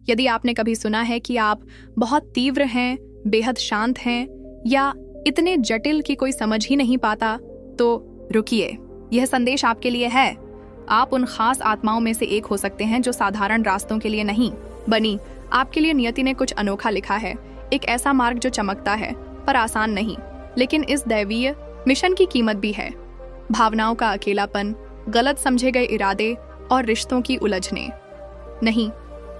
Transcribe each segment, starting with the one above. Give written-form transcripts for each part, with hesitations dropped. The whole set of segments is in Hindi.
यदि आपने कभी सुना है कि आप बहुत तीव्र हैं, बेहद शांत हैं या इतने जटिल कि कोई समझ ही नहीं पाता, तो रुकिए, यह संदेश आपके लिए है। आप उन खास आत्माओं में से एक हो सकते हैं जो साधारण रास्तों के लिए नहीं बनी। आपके लिए नियति ने कुछ अनोखा लिखा है, एक ऐसा मार्ग जो चमकता है पर आसान नहीं। लेकिन इस दैवीय मिशन की कीमत भी है, भावनाओं का अकेलापन, गलत समझे गए इरादे और रिश्तों की उलझने। नहीं,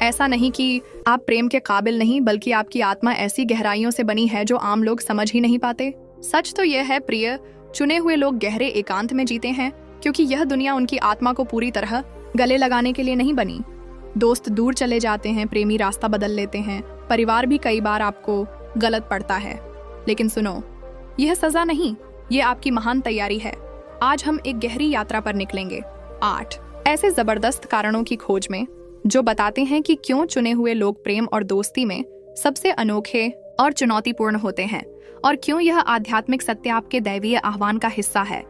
ऐसा नहीं कि आप प्रेम के काबिल नहीं, बल्कि आपकी आत्मा ऐसी गहराइयों से बनी है जो आम लोग समझ ही नहीं पाते। सच तो यह है प्रिय, चुने हुए लोग गहरे एकांत में जीते हैं, क्योंकि यह दुनिया उनकी आत्मा को पूरी तरह गले लगाने के लिए नहीं बनी। दोस्त दूर चले जाते हैं, प्रेमी रास्ता बदल लेते हैं, परिवार भी कई बार आपको गलत पड़ता है। लेकिन सुनो, यह सजा नहीं, यह आपकी महान तैयारी है। आज हम एक गहरी यात्रा पर निकलेंगे, 8 ऐसे जबरदस्त कारणों की खोज में जो बताते हैं कि क्यों चुने हुए लोग प्रेम और दोस्ती में सबसे अनोखे और चुनौतीपूर्ण होते हैं, और क्यों यह आध्यात्मिक सत्य आपके दैवीय आह्वान का हिस्सा है।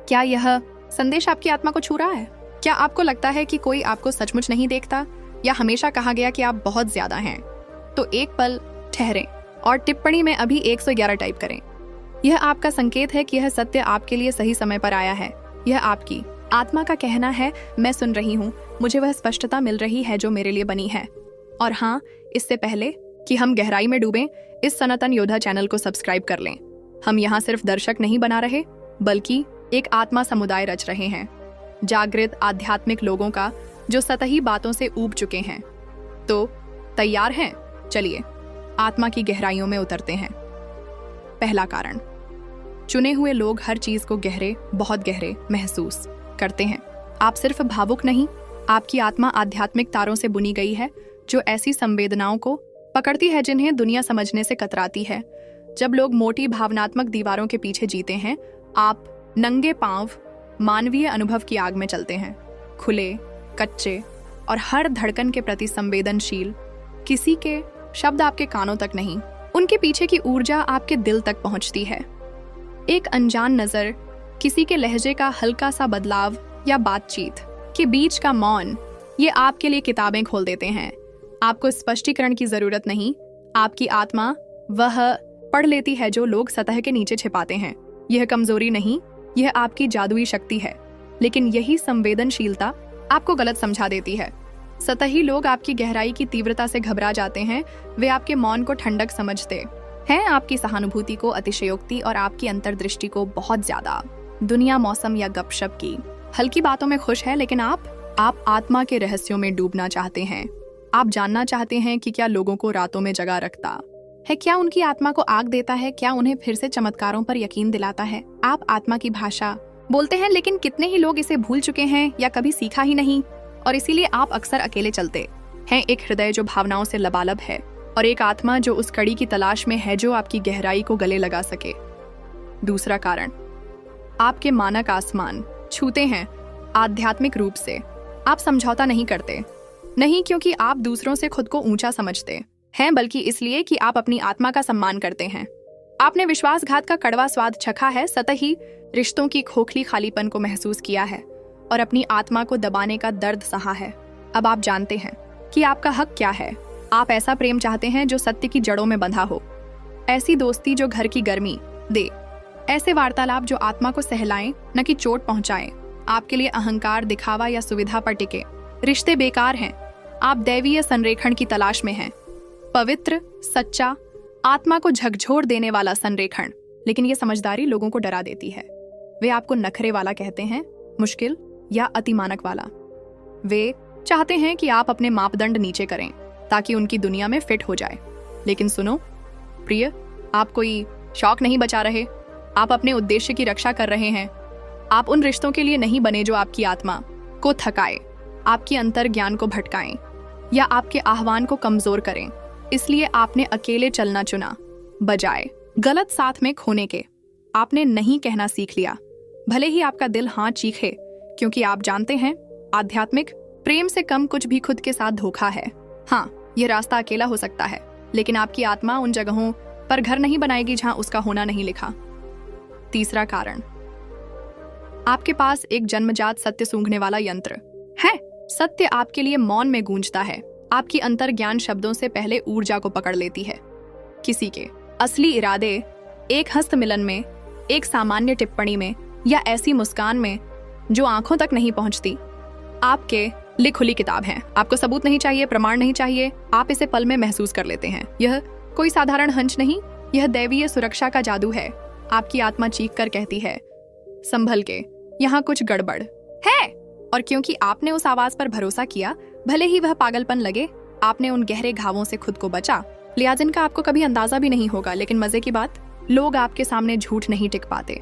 क्या यह संदेश आपकी आत्मा को छू रहा है? क्या आपको लगता है कि कोई आपको सचमुच नहीं देखता, या हमेशा कहा गया कि आप बहुत ज्यादा हैं? तो एक पल ठहरें और टिप्पणी में अभी 111 टाइप करें। यह आपका संकेत है कि यह सत्य आपके लिए सही समय पर आया है। यह आपकी आत्मा का कहना है, मैं सुन रही हूँ, मुझे वह स्पष्टता मिल रही है जो मेरे लिए बनी है। और हाँ, इससे पहले कि हम गहराई में डूबें, इस सनातन योद्धा चैनल को सब्सक्राइब कर लें। हम यहाँ सिर्फ दर्शक नहीं बना रहे, बल्कि एक आत्मा समुदाय रच रहे हैं, जागृत आध्यात्मिक लोगों का जो सतही बातों से ऊब चुके हैं। तो तैयार हैं? चलिए आत्मा की गहराइयों में उतरते हैं। पहला कारण, चुने हुए लोग हर चीज को गहरे, बहुत गहरे महसूस करते हैं। आप सिर्फ भावुक नहीं, आपकी आत्मा आध्यात्मिक तारों से बुनी गई है जो ऐसी संवेदनाओं को पकड़ती है जिन्हें दुनिया समझने से कतराती है। जब लोग मोटी भावनात्मक दीवारों के पीछे जीते हैं, आप नंगे पांव मानवीय अनुभव की आग में चलते हैं, खुले, कच्चे और हर धड़कन के प्रति संवेदनशील। किसी के शब्द आपके कानों तक नहीं, उनके पीछे की ऊर्जा आपके दिल तक पहुंचती है। एक अनजान नजर, किसी के लहजे का हल्का सा बदलाव या बातचीत के बीच का मौन, ये आपके लिए किताबें खोल देते हैं। आपको स्पष्टीकरण की जरूरत नहीं, आपकी आत्मा वह पढ़ लेती है जो लोग सतह के नीचे छिपाते हैं। यह कमजोरी नहीं, यह आपकी जादुई शक्ति है। लेकिन यही संवेदनशीलता आपको गलत समझा देती है। सतही लोग आपकी गहराई की तीव्रता से घबरा जाते हैं, वे आपके मौन को ठंडक समझते हैं, आपकी सहानुभूति को अतिशयोक्ति और आपकी अंतर्दृष्टि को बहुत ज्यादा। दुनिया मौसम या गपशप की हल्की बातों में खुश है, लेकिन आप आत्मा के रहस्यों में डूबना चाहते हैं। आप जानना चाहते हैं कि क्या लोगों को रातों में जगा रखता है, क्या उनकी आत्मा को आग देता है, क्या उन्हें फिर से चमत्कारों पर यकीन दिलाता है। आप आत्मा की भाषा बोलते हैं, लेकिन कितने ही लोग इसे भूल चुके हैं या कभी सीखा ही नहीं, और इसीलिए आप अक्सर अकेले चलते हैं। एक हृदय जो भावनाओं से लबालब है, और एक आत्मा जो उस कड़ी की तलाश में है जो आपकी गहराई को गले लगा सके। दूसरा कारण, आपके मानक आसमान छूते हैं आध्यात्मिक रूप से। आप समझौता नहीं करते, नहीं क्योंकि आप दूसरों से खुद को ऊंचा समझते हैं, बल्कि इसलिए कि आप अपनी आत्मा का सम्मान करते हैं। आपने विश्वासघात का कड़वा स्वाद चखा है, सतही रिश्तों की खोखली खालीपन को महसूस किया है, और अपनी आत्मा को दबाने का दर्द सहा है। अब आप जानते हैं कि आपका हक क्या है। आप ऐसा प्रेम चाहते हैं जो सत्य की जड़ों में बंधा हो, ऐसी दोस्ती जो घर की गर्मी दे, ऐसे वार्तालाप जो आत्मा को सहलाएं न कि चोट पहुंचाएं। आपके लिए अहंकार, दिखावा या सुविधा पर टिके रिश्ते बेकार हैं। आप दैवीय संरेखण की तलाश में हैं, पवित्र, सच्चा, आत्मा को झकझोर देने वाला संरेखण। लेकिन ये समझदारी लोगों को डरा देती है। वे आपको नखरे वाला कहते हैं, मुश्किल या अतिमानक वाला। वे चाहते हैं कि आप अपने मापदंड नीचे करें ताकि उनकी दुनिया में फिट हो जाए। लेकिन सुनो प्रिय, आप कोई शौक नहीं बचा रहे, आप अपने उद्देश्य की रक्षा कर रहे हैं। आप उन रिश्तों के लिए नहीं बने जो आपकी आत्मा को थकाए, आपकी अंतर ज्ञान को भटकाएं या आपके आह्वान को कमजोर करें। इसलिए आपने अकेले चलना चुना, बजाय गलत साथ में खोने के। आपने नहीं कहना सीख लिया, भले ही आपका दिल हाँ चीखे, क्योंकि आप जानते हैं आध्यात्मिक प्रेम से कम कुछ भी खुद के साथ धोखा है। हाँ, यह रास्ता अकेला हो सकता है, लेकिन आपकी आत्मा उन जगहों पर घर नहीं बनाएगी जहां उसका होना नहीं लिखा। तीसरा कारण, आपके पास एक जन्मजात सत्य सूंघने वाला यंत्र है। सत्य आपके लिए मौन में गूंजता है, आपकी अंतर्ज्ञान शब्दों से पहले ऊर्जा को पकड़ लेती है। किसी के असली इरादे एक हस्तमिलन में, एक सामान्य टिप्पणी में या ऐसी मुस्कान में जो आंखों तक नहीं पहुंचती, आपके लिए खुली किताब है। आपको सबूत नहीं चाहिए, प्रमाण नहीं चाहिए, आप इसे पल में महसूस कर लेते हैं। यह कोई साधारण हंच नहीं, यह दैवीय सुरक्षा का जादू है। आपकी आत्मा चीख कर कहती है, संभल के, यहाँ कुछ गड़बड़ है। और क्योंकि आपने उस आवाज पर भरोसा किया, भले ही वह पागलपन लगे, आपने उन गहरे घावों से खुद को बचा लिया जिनका आपको कभी अंदाजा भी नहीं होगा। लेकिन मजे की बात, लोग आपके सामने झूठ नहीं टिक पाते।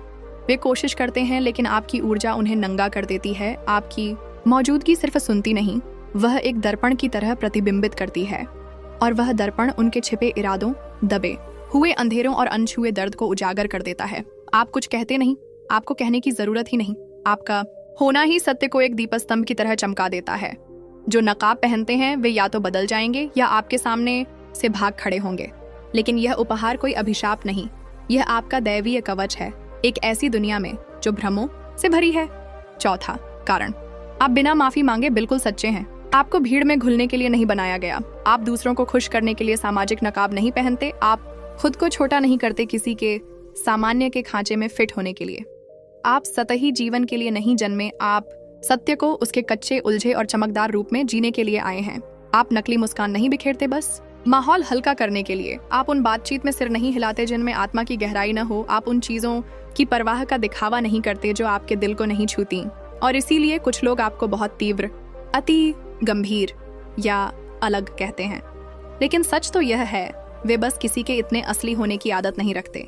वे कोशिश करते हैं, लेकिन आपकी ऊर्जा उन्हें नंगा कर देती है। आपकी मौजूदगी सिर्फ सुनती नहीं, वह एक दर्पण की तरह प्रतिबिंबित करती है, और वह दर्पण उनके छिपे इरादों, दबे हुए अंधेरों और अनछुए दर्द को उजागर कर देता है। आप कुछ कहते नहीं, आपको कहने की जरूरत ही नहीं। आपका होना ही सत्य को एक दीपस्तंभ की तरह चमका देता है। जो नकाब पहनते हैं वे या तो बदल जाएंगे या आपके सामने से भाग खड़े होंगे। लेकिन यह उपहार कोई अभिशाप नहीं, यह आपका दैवीय कवच है, एक ऐसी दुनिया में जो भ्रमों से भरी है। चौथा कारण, आप बिना माफी मांगे बिल्कुल सच्चे हैं। आपको भीड़ में घुलने के लिए नहीं बनाया गया। आप दूसरों को खुश करने के लिए सामाजिक नकाब नहीं पहनते। आप खुद को छोटा नहीं करते किसी के सामान्य के खांचे में फिट होने के लिए। आप सतही जीवन के लिए नहीं जन्मे, आप सत्य को उसके कच्चे, उलझे और चमकदार रूप में जीने के लिए आए हैं। आप नकली मुस्कान नहीं बिखेरते बस माहौल हल्का करने के लिए। आप उन बातचीत में सिर नहीं हिलाते जिनमें आत्मा की गहराई न हो। आप उन चीजों की परवाह का दिखावा नहीं करते जो आपके दिल को नहीं छूती। और इसीलिए कुछ लोग आपको बहुत तीव्र, अति गंभीर या अलग कहते हैं। लेकिन सच तो यह है, वे बस किसी के इतने असली होने की आदत नहीं रखते।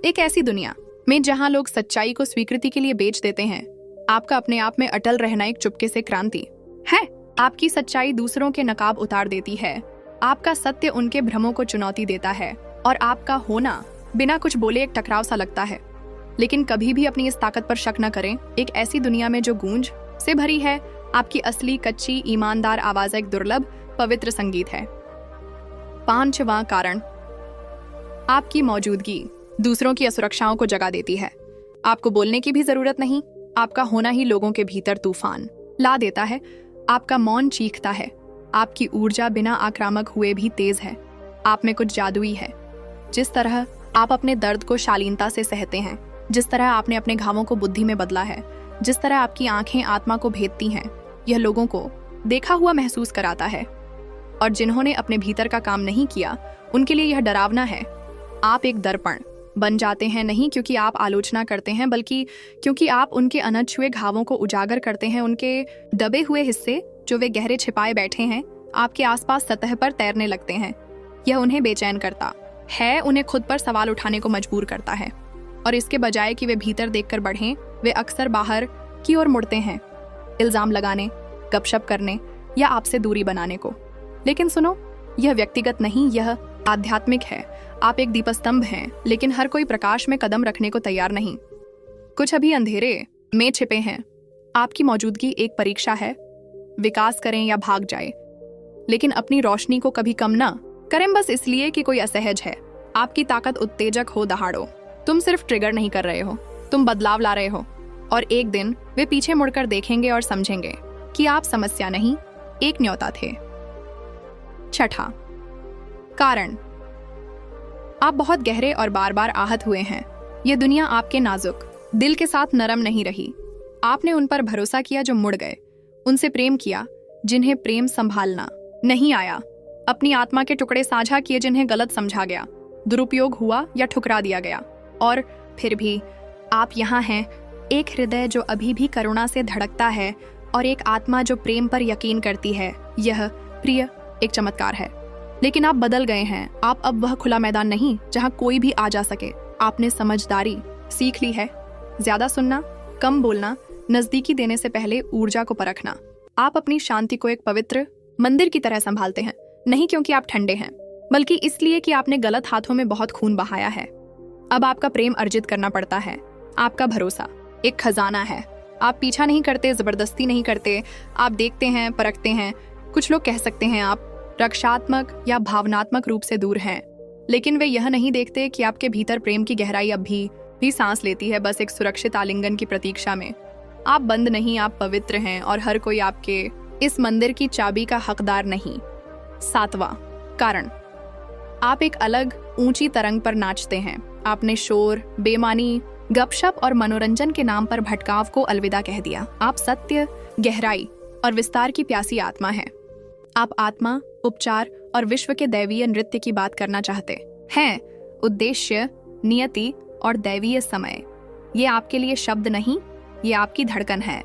एक ऐसी दुनिया में जहां लोग सच्चाई को स्वीकृति के लिए बेच देते हैं, आपका अपने आप में अटल रहना एक चुपके से क्रांति है। आपकी सच्चाई दूसरों के नकाब उतार देती है, आपका सत्य उनके भ्रमों को चुनौती देता है, और आपका होना बिना कुछ बोले एक टकराव सा लगता है। लेकिन कभी भी अपनी इस ताकत पर शक न करें। एक ऐसी दुनिया में जो गूंज से भरी है, आपकी असली, कच्ची, ईमानदार आवाज एक दुर्लभ, पवित्र संगीत है। पांचवां कारण, आपकी मौजूदगी दूसरों की असुरक्षाओं को जगा देती है। आपको बोलने की भी जरूरत नहीं, आपका होना ही लोगों के भीतर तूफान ला देता है। आपका मौन चीखता है, आपकी ऊर्जा बिना आक्रामक हुए भी तेज है। आप में कुछ जादुई है। जिस तरह आप अपने दर्द को शालीनता से सहते हैं, जिस तरह आपने अपने घावों को बुद्धि में बदला है, जिस तरह आपकी आंखें आत्मा को भेदती हैं, यह लोगों को देखा हुआ महसूस कराता है। और जिन्होंने अपने भीतर का काम नहीं किया, उनके लिए यह डरावना है। आप एक दर्पण बन जाते हैं, नहीं क्योंकि आप आलोचना करते हैं, बल्कि क्योंकि आप उनके अनछुए घावों को उजागर करते हैं। उनके दबे हुए हिस्से जो वे गहरे छिपाए बैठे हैं, आपके आसपास सतह पर तैरने लगते हैं। यह उन्हें बेचैन करता है, उन्हें खुद पर सवाल उठाने को मजबूर करता है। और इसके बजाय कि वे भीतर देखकर बढ़ें, वे अक्सर बाहर की ओर मुड़ते हैं, इल्जाम लगाने, गपशप करने या आपसे दूरी बनाने को। लेकिन सुनो, यह व्यक्तिगत नहीं, यह आध्यात्मिक है। आप एक दीपस्तंभ हैं, लेकिन हर कोई प्रकाश में कदम रखने को तैयार नहीं। कुछ अभी अंधेरे में छिपे हैं। आपकी मौजूदगी एक परीक्षा है। विकास करें या भाग जाए, लेकिन अपनी रोशनी को कभी कम ना करें बस इसलिए कि कोई असहज है। आपकी ताकत उत्तेजक हो दहाड़ो। तुम सिर्फ ट्रिगर नहीं कर रहे हो, तुम बदलाव ला रहे हो। और एक दिन वे पीछे मुड़कर देखेंगे और समझेंगे कि आप समस्या नहीं, एक न्योता थे। छठा कारण, आप बहुत गहरे और बार बार आहत हुए हैं। यह दुनिया आपके नाजुक दिल के साथ नरम नहीं रही। आपने उन पर भरोसा किया जो मुड़ गए, उनसे प्रेम किया जिन्हें प्रेम संभालना नहीं आया, अपनी आत्मा के टुकड़े साझा किए जिन्हें गलत समझा गया, दुरुपयोग हुआ या ठुकरा दिया गया। और फिर भी आप यहाँ हैं, एक हृदय जो अभी भी करुणा से धड़कता है और एक आत्मा जो प्रेम पर यकीन करती है। यह प्रिय एक चमत्कार है। लेकिन आप बदल गए हैं। आप अब वह खुला मैदान नहीं जहाँ कोई भी आ जा सके। आपने समझदारी सीख ली है, ज्यादा सुनना, कम बोलना, नजदीकी देने से पहले ऊर्जा को परखना। आप अपनी शांति को एक पवित्र मंदिर की तरह संभालते हैं, नहीं क्योंकि आप ठंडे हैं, बल्कि इसलिए कि आपने गलत हाथों में बहुत खून बहाया है। अब आपका प्रेम अर्जित करना पड़ता है। आपका भरोसा एक खजाना है। आप पीछा नहीं करते, जबरदस्ती नहीं करते। आप देखते हैं, परखते हैं। कुछ लोग कह सकते हैं आप रक्षात्मक या भावनात्मक रूप से दूर हैं, लेकिन वे यह नहीं देखते कि आपके भीतर प्रेम की गहराई अब भी सांस लेती है, बस एक सुरक्षित आलिंगन की प्रतीक्षा में। आप बंद नहीं, आप पवित्र हैं, और हर कोई आपके इस मंदिर की चाबी का हकदार नहीं। 7वां कारण, आप एक अलग ऊंची तरंग पर नाचते हैं। आपने शोर, बेमानी, गपशप और मनोरंजन के नाम पर भटकाव को अलविदा कह दिया। आप सत्य, गहराई और विस्तार की प्यासी आत्मा हैं। आप आत्मा, उपचार और विश्व के दैवीय नृत्य की बात करना चाहते हैं। उद्देश्य, नियति और दैवीय समय, ये आपके लिए शब्द नहीं, ये आपकी धड़कन है।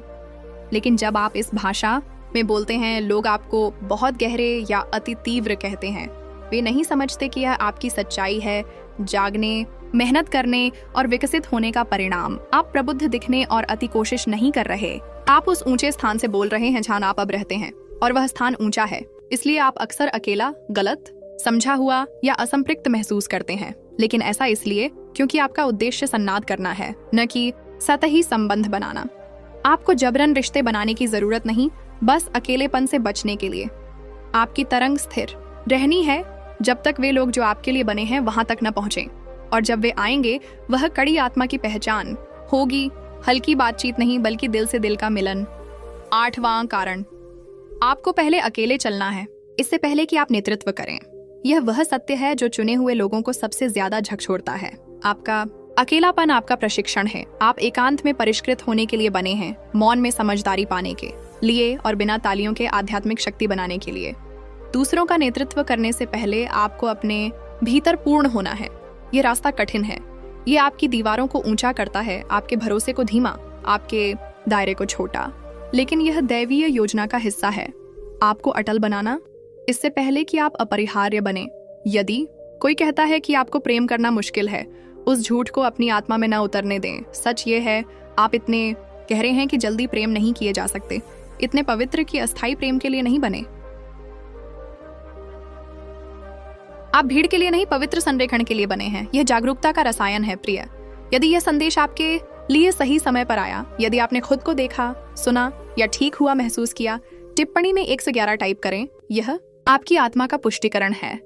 लेकिन जब आप इस भाषा में बोलते हैं, लोग आपको बहुत गहरे या अति तीव्र कहते हैं। वे नहीं समझते कि यह आपकी सच्चाई है, जागने, मेहनत करने और विकसित होने का परिणाम। आप प्रबुद्ध दिखने और अति कोशिश नहीं कर रहे। आप उस ऊंचे स्थान से बोल रहे हैं जहां आप अब रहते हैं, और वह स्थान ऊंचा है। इसलिए आप अक्सर अकेला, गलत, समझा हुआ या असंपृक्त महसूस करते हैं। लेकिन ऐसा इसलिए क्योंकि आपका उद्देश्य संवाद करना है, न कि सतही संबंध बनाना। आपको जबरन रिश्ते बनाने की जरूरत नहीं, बस अकेलेपन से बचने के लिए। आपकी तरंग स्थिर रहनी है जब तक वे लोग जो आपके लिए बने हैं वहां तक न पहुंचे, और जब वे आएंगे वह कड़ी आत्मा की पहचान होगी, हल्की बातचीत नहीं बल्कि दिल से दिल का मिलन। 8वां कारण, आपको पहले अकेले चलना है, इससे पहले कि आप नेतृत्व करें। यह वह सत्य है जो चुने हुए लोगों को सबसे ज्यादा झकझोरता है। आपका अकेलापन आपका प्रशिक्षण है। आप एकांत में परिष्कृत होने के लिए बने हैं, मौन में समझदारी पाने के लिए और बिना तालियों के आध्यात्मिक शक्ति बनाने के लिए। दूसरों का नेतृत्व करने से पहले आपको अपने भीतर पूर्ण होना है। ये रास्ता कठिन है, ये आपकी दीवारों को ऊंचा करता है, आपके भरोसे को धीमा, आपके दायरे को छोटा, लेकिन यह दैवीय योजना का हिस्सा है। आपको अटल बनाना इससे पहले कि आप अपरिहार्य बने। यदि कोई कहता है कि आपको प्रेम करना मुश्किल है, उस झूठ को अपनी आत्मा में न उतरने दें। सच ये है, आप इतने गहरे हैं कि जल्दी प्रेम नहीं किए जा सकते, इतने पवित्र कि अस्थायी प्रेम के लिए नहीं बने। आप भीड़ के लिए नहीं, पवित्र संरेखण के लिए बने हैं। यह जागरूकता का रसायन है प्रिय। यदि यह संदेश आपके लिए सही समय पर आया, यदि आपने खुद को देखा, सुना या ठीक हुआ महसूस किया, टिप्पणी में 1 से 11 टाइप करें। यह आपकी आत्मा का पुष्टिकरण है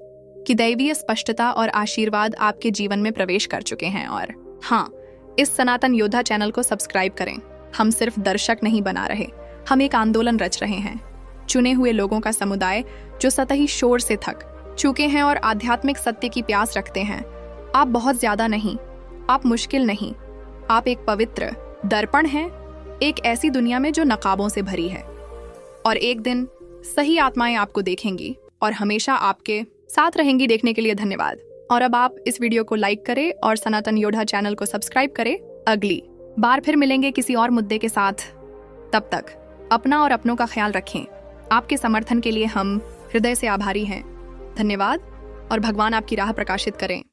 कि दैवीय स्पष्टता और आशीर्वाद आपके जीवन में प्रवेश कर चुके हैं। और हाँ, इस सनातन योद्धा चैनल को सब्सक्राइब करें। हम सिर्फ दर्शक नहीं बना रहे, हम एक आंदोलन रच रहे हैं। चुने हुए लोगों का समुदाय जो सतही शोर से थक चुके हैं और आध्यात्मिक सत्य की प्यास रखते हैं। आप बहुत ज्यादा नहीं, आप मुश्किल नहीं, आप एक पवित्र दर्पण हैं, एक ऐसी दुनिया में जो नकाबों से भरी है। और एक दिन सही आत्माएं आपको देखेंगी और हमेशा आपके साथ रहेंगी। देखने के लिए धन्यवाद। और अब आप इस वीडियो को लाइक करें और सनातन योद्धा चैनल को सब्सक्राइब करें। अगली बार फिर मिलेंगे किसी और मुद्दे के साथ। तब तक अपना और अपनों का ख्याल रखें। आपके समर्थन के लिए हम हृदय से आभारी हैं। धन्यवाद, और भगवान आपकी राह प्रकाशित करें।